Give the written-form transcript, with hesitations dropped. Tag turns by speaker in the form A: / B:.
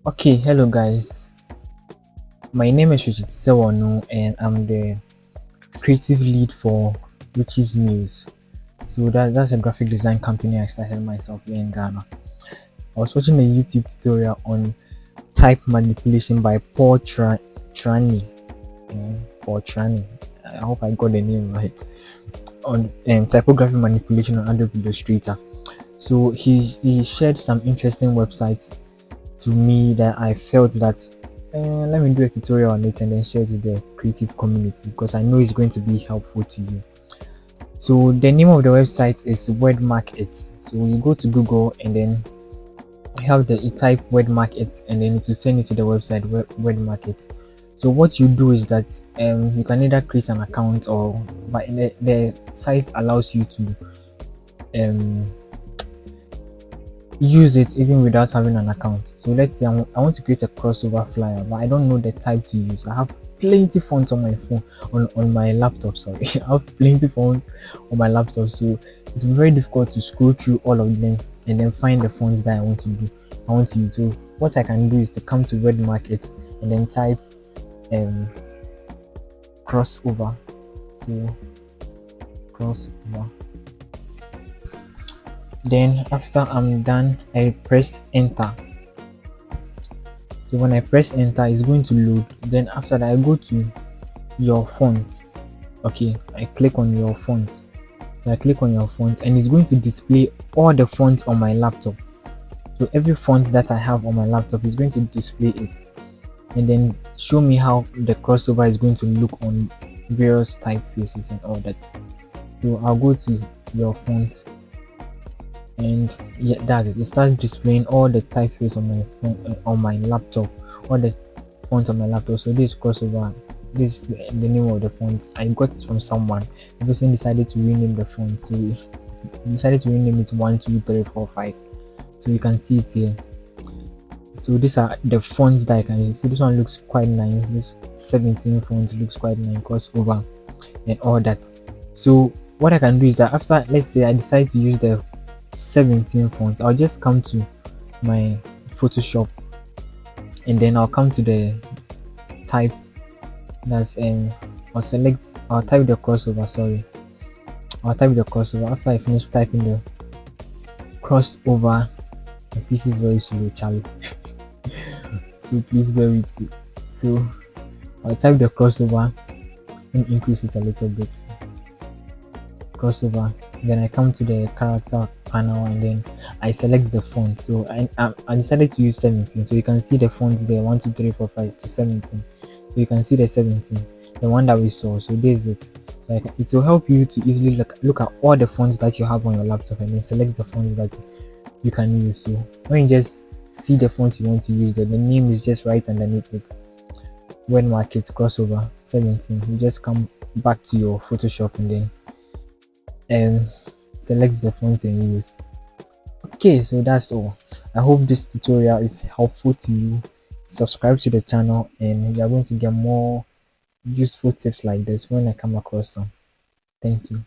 A: Okay, hello guys. My name is Richard Sewano and I'm the creative lead for Richie's Muse. So that's a graphic design company I started myself here in Ghana. I was watching a YouTube tutorial on type manipulation by Trani. Paul Trani. I hope I got the name right. On typography manipulation on Adobe Illustrator. So he shared some interesting websites to me that I felt that let me do a tutorial on it and then share it with the creative community because I know it's going to be helpful to you. So the name of the website is WordMarket. So you go to Google and then you have the you type WordMarket and then it will send you to the website WordMarket. So what you do is that you can either create an account or but the site allows you to um use it even without having an account. So let's say I want to create a crossover flyer, but I don't know the type to use. I have plenty fonts on my phone, on my laptop. Sorry, I have plenty fonts on my laptop, so it's very difficult to scroll through all of them and then find the fonts that I want to do. I want to use. So what I can do is to come to WordMarket and then type um crossover. So crossover. Then after I'm done, I press enter. So when I press enter, it's going to load. Then after that, I go to your font. Okay, I click on your font. So I click on your font and it's going to display all the fonts on my laptop. So every font that I have on my laptop is going to display it and then show me how the crossover is going to look on various typefaces and all that. So I'll go to your font and yeah, that's it. It starts displaying all the typeface on my phone on my laptop, all the font on my laptop. So this crossover, this is the name of the font. I got it from someone. The person decided to rename the font, so he decided to rename it 12345. So you can see it here. So these are the fonts that I can use. So this one looks quite nice. This 17 font looks quite nice, crossover and all that. So what I can do is that after, let's say I decide to use the 17 fonts, I'll just come to my Photoshop and then I'll come to the type. That's I'll type the crossover. Sorry, I'll type the crossover. After I finish typing the crossover, my PC is very slow, Charlie. So please bear with me. So I'll type the crossover and increase it a little bit. Crossover. Then I come to the character panel and then I select the font. So I decided to use 17. So you can see the fonts there 1, 2, 3, 4, 5 to 17. So you can see the 17, the one that we saw. So this is it. So it will help you to easily look at all the fonts that you have on your laptop and then select the fonts that you can use. So when you just see the font you want to use, the name is just right underneath it. WordMarket crossover 17. You just come back to your Photoshop and then select the font and use. Okay, so that's all. I hope this tutorial is helpful to you. Subscribe to the channel and you are going to get more useful tips like this when I come across them. Thank you.